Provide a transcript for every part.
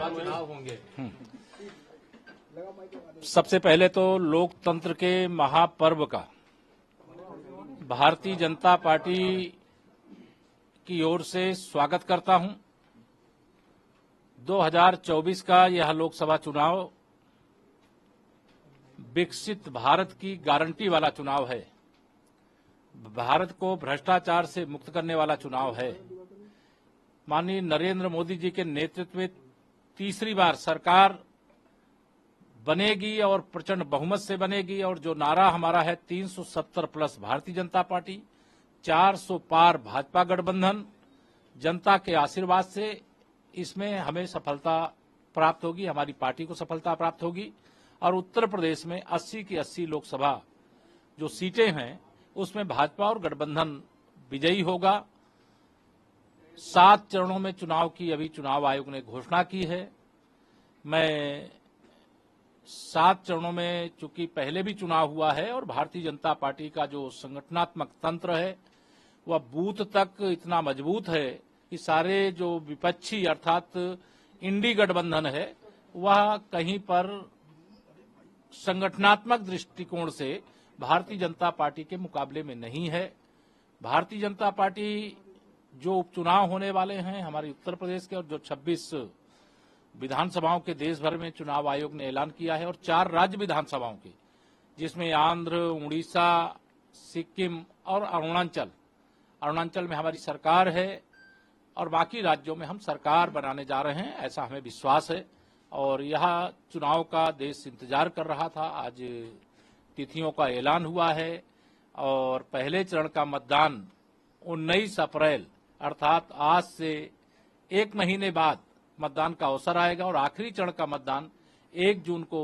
लोकसभा चुनाव होंगे। सबसे पहले तो लोकतंत्र के महापर्व का भारतीय जनता पार्टी की ओर से स्वागत करता हूं। 2024 का यह लोकसभा चुनाव विकसित भारत की गारंटी वाला चुनाव है। भारत को भ्रष्टाचार से मुक्त करने वाला चुनाव है। माननीय नरेंद्र मोदी जी के नेतृत्व में तीसरी बार सरकार बनेगी और प्रचंड बहुमत से बनेगी। और जो नारा हमारा है 370 प्लस भारतीय जनता पार्टी, 400 पार भाजपा गठबंधन, जनता के आशीर्वाद से इसमें हमें सफलता प्राप्त होगी, हमारी पार्टी को सफलता प्राप्त होगी। और उत्तर प्रदेश में 80 की 80 लोकसभा जो सीटें हैं उसमें भाजपा और गठबंधन विजयी होगा। 7 चरणों में चुनाव की अभी चुनाव आयोग ने घोषणा की है। मैं 7 चरणों में चूंकि पहले भी चुनाव हुआ है और भारतीय जनता पार्टी का जो संगठनात्मक तंत्र है वह बूथ तक इतना मजबूत है कि सारे जो विपक्षी अर्थात इंडी गठबंधन है वह कहीं पर संगठनात्मक दृष्टिकोण से भारतीय जनता पार्टी के मुकाबले में नहीं है। भारतीय जनता पार्टी जो उपचुनाव होने वाले हैं हमारे उत्तर प्रदेश के और जो 26 विधानसभाओं के देश भर में चुनाव आयोग ने ऐलान किया है और 4 राज्य विधानसभाओं के जिसमें आंध्र, उड़ीसा, सिक्किम और अरुणाचल में हमारी सरकार है और बाकी राज्यों में हम सरकार बनाने जा रहे हैं, ऐसा हमें विश्वास है। और यह चुनाव का देश इंतजार कर रहा था। आज तिथियों का ऐलान हुआ है और पहले चरण का मतदान 19 अप्रैल अर्थात आज से 1 महीने बाद मतदान का अवसर आएगा और आखिरी चरण का मतदान 1 जून को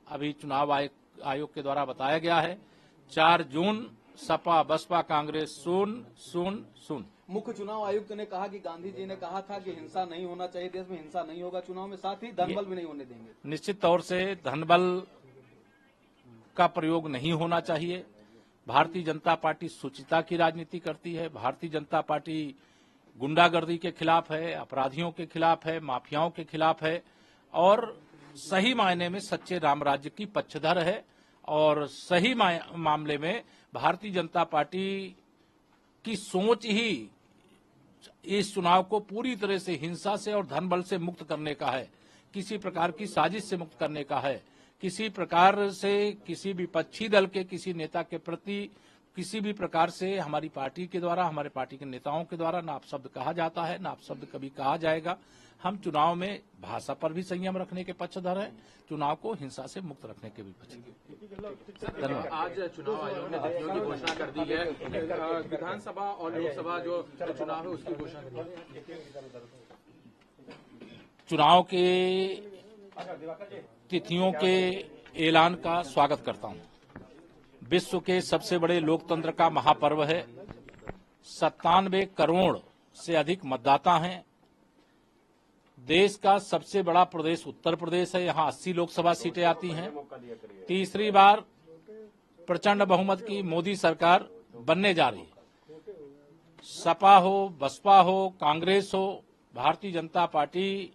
अभी चुनाव आयोग के द्वारा बताया गया है। 4 जून सपा बसपा कांग्रेस शून्य। मुख्य चुनाव आयुक्त ने कहा कि गांधी जी ने कहा था कि हिंसा नहीं होना चाहिए, देश में हिंसा नहीं होगा चुनाव में, साथ ही धनबल भी नहीं होने देंगे। निश्चित तौर से धनबल का प्रयोग नहीं होना चाहिए। भारतीय जनता पार्टी शुचिता की राजनीति करती है। भारतीय जनता पार्टी गुंडागर्दी के खिलाफ है, अपराधियों के खिलाफ है, माफियाओं के खिलाफ है और सही मायने में सच्चे राम राज्य की पक्षधर है। और सही मामले में भारतीय जनता पार्टी की सोच ही इस चुनाव को पूरी तरह से हिंसा से और धनबल से मुक्त करने का है, किसी प्रकार की साजिश से मुक्त करने का है। किसी प्रकार से किसी विपक्षी दल के किसी नेता के प्रति किसी भी प्रकार से हमारी पार्टी के द्वारा, हमारे पार्टी के नेताओं के द्वारा ना अपशब्द कहा जाता है, ना अपशब्द कभी कहा जाएगा। हम चुनाव में भाषा पर भी संयम रखने के पक्षधर हैं, चुनाव को हिंसा से मुक्त रखने के भी पक्षधर। धन्यवाद। आज चुनाव आयोग ने तिथियों की घोषणा कर दी है, विधानसभा और लोकसभा जो चुनाव है उसकी घोषणा कर दी है। चुनाव के तिथियों के ऐलान का स्वागत करता हूं। विश्व के सबसे बड़े लोकतंत्र का महापर्व है। 97 करोड़ से अधिक मतदाता हैं। देश का सबसे बड़ा प्रदेश उत्तर प्रदेश है, यहां 80 लोकसभा सीटें आती हैं। तीसरी बार प्रचंड बहुमत की मोदी सरकार बनने जा रही है। सपा हो, बसपा हो, कांग्रेस हो, भारतीय जनता पार्टी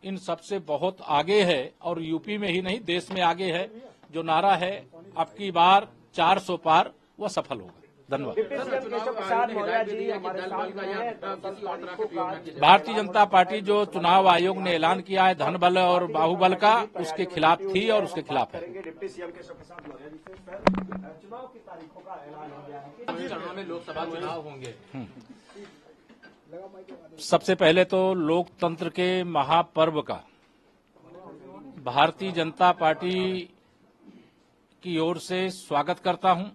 इन सबसे बहुत आगे है और यूपी में ही नहीं देश में आगे है। जो नारा है अब की बार 400 पार वह सफल होगा। धन्यवाद। भारतीय जनता पार्टी जो चुनाव आयोग ने ऐलान किया है धनबल और बाहुबल का, उसके खिलाफ थी और उसके खिलाफ है। चरणों में लोकसभा चुनाव होंगे। सबसे पहले तो लोकतंत्र के महापर्व का भारतीय जनता पार्टी की ओर से स्वागत करता हूं।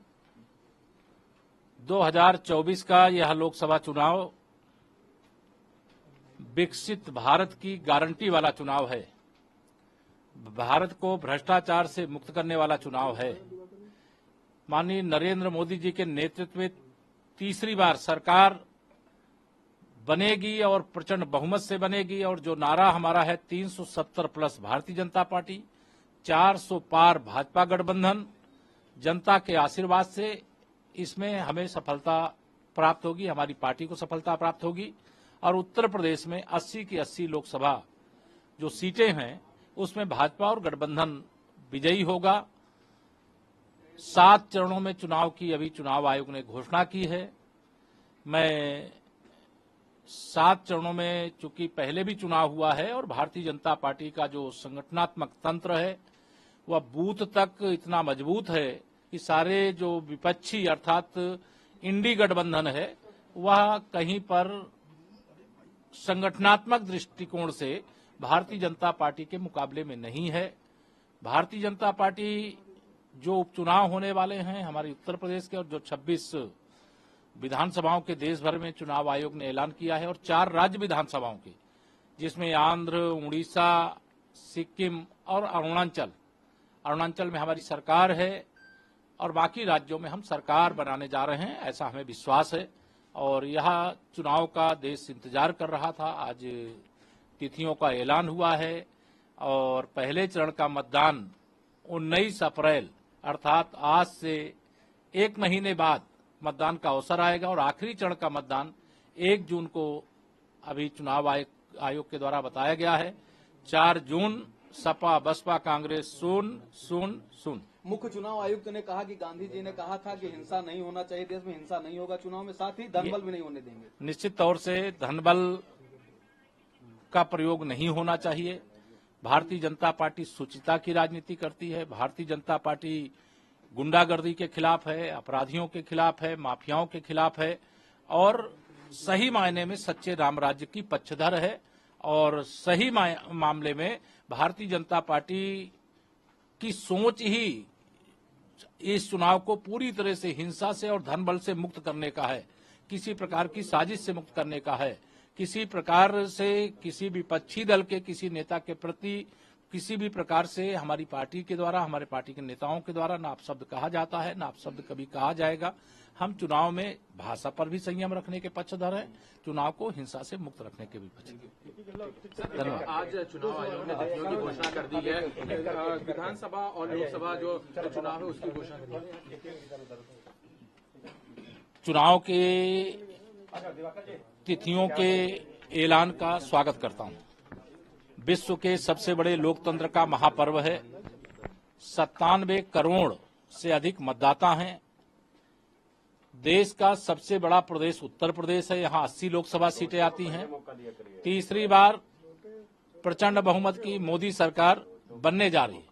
2024 का यह लोकसभा चुनाव विकसित भारत की गारंटी वाला चुनाव है। भारत को भ्रष्टाचार से मुक्त करने वाला चुनाव है। माननीय नरेंद्र मोदी जी के नेतृत्व में तीसरी बार सरकार बनेगी और प्रचंड बहुमत से बनेगी। और जो नारा हमारा है 370 प्लस भारतीय जनता पार्टी, 400 पार भाजपा गठबंधन, जनता के आशीर्वाद से इसमें हमें सफलता प्राप्त होगी, हमारी पार्टी को सफलता प्राप्त होगी। और उत्तर प्रदेश में 80 की 80 लोकसभा जो सीटें हैं उसमें भाजपा और गठबंधन विजयी होगा। 7 चरणों में चुनाव की अभी चुनाव आयोग ने घोषणा की है। मैं 7 चरणों में चूंकि पहले भी चुनाव हुआ है और भारतीय जनता पार्टी का जो संगठनात्मक तंत्र है वह बूथ तक इतना मजबूत है कि सारे जो विपक्षी अर्थात इंडी गठबंधन है वह कहीं पर संगठनात्मक दृष्टिकोण से भारतीय जनता पार्टी के मुकाबले में नहीं है। भारतीय जनता पार्टी जो उपचुनाव होने वाले हैं हमारे उत्तर प्रदेश के और जो 26 विधानसभाओं के देश भर में चुनाव आयोग ने ऐलान किया है और 4 राज्य विधानसभाओं के जिसमें आंध्र, उड़ीसा, सिक्किम और अरुणाचल में हमारी सरकार है और बाकी राज्यों में हम सरकार बनाने जा रहे हैं, ऐसा हमें विश्वास है। और यह चुनाव का देश इंतजार कर रहा था। आज तिथियों का ऐलान हुआ है और पहले चरण का मतदान 19 अप्रैल अर्थात आज से 1 महीने बाद मतदान का अवसर आएगा और आखिरी चरण का मतदान 1 जून को अभी चुनाव आयोग के द्वारा बताया गया है। 4 जून सपा बसपा कांग्रेस शून्य। मुख्य चुनाव आयुक्त ने कहा कि गांधी जी ने कहा था कि हिंसा नहीं होना चाहिए, देश में हिंसा नहीं होगा चुनाव में, साथ ही धनबल भी नहीं होने देंगे। निश्चित तौर से धनबल का प्रयोग नहीं होना चाहिए। भारतीय जनता पार्टी शुचिता की राजनीति करती है। भारतीय जनता पार्टी गुंडागर्दी के खिलाफ है, अपराधियों के खिलाफ है, माफियाओं के खिलाफ है और सही मायने में सच्चे राम राज्य की पक्षधर है। और सही मामले में भारतीय जनता पार्टी की सोच ही इस चुनाव को पूरी तरह से हिंसा से और धनबल से मुक्त करने का है, किसी प्रकार की साजिश से मुक्त करने का है। किसी प्रकार से किसी विपक्षी दल के किसी नेता के प्रति किसी भी प्रकार से हमारी पार्टी के द्वारा, हमारे पार्टी के नेताओं के द्वारा ना अपशब्द कहा जाता है, ना अपशब्द कभी कहा जाएगा। हम चुनाव में भाषा पर भी संयम रखने के पक्षधर हैं, चुनाव को हिंसा से मुक्त रखने के भी पक्षधर। धन्यवाद। आज चुनाव आयोग ने तिथियों की घोषणा कर दी है। विधानसभा और लोकसभा जो चुनाव है उसकी घोषणा कर दी है। चुनाव के तिथियों के ऐलान का स्वागत करता हूं। विश्व के सबसे बड़े लोकतंत्र का महापर्व है। 97 करोड़ से अधिक मतदाता हैं। देश का सबसे बड़ा प्रदेश उत्तर प्रदेश है, यहां 80 लोकसभा सीटें आती हैं। तीसरी बार प्रचंड बहुमत की मोदी सरकार बनने जा रही है।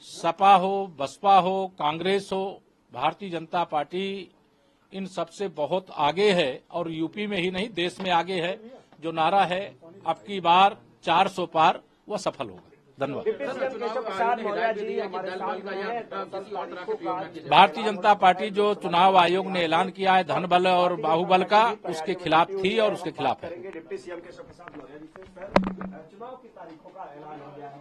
सपा हो, बसपा हो, कांग्रेस हो, भारतीय जनता पार्टी इन सबसे बहुत आगे है और यूपी में ही नहीं देश में आगे है। जो नारा है अब की बार 400 पार, वह सफल होगा। धन्यवाद। भारतीय जनता पार्टी जो चुनाव आयोग ने ऐलान किया है धनबल और बाहुबल का, उसके खिलाफ थी और उसके खिलाफ है। डिप्टी सीएम केशव प्रसाद मौर्य जी से चुनाव की तारीखों का ऐलान हो गया है।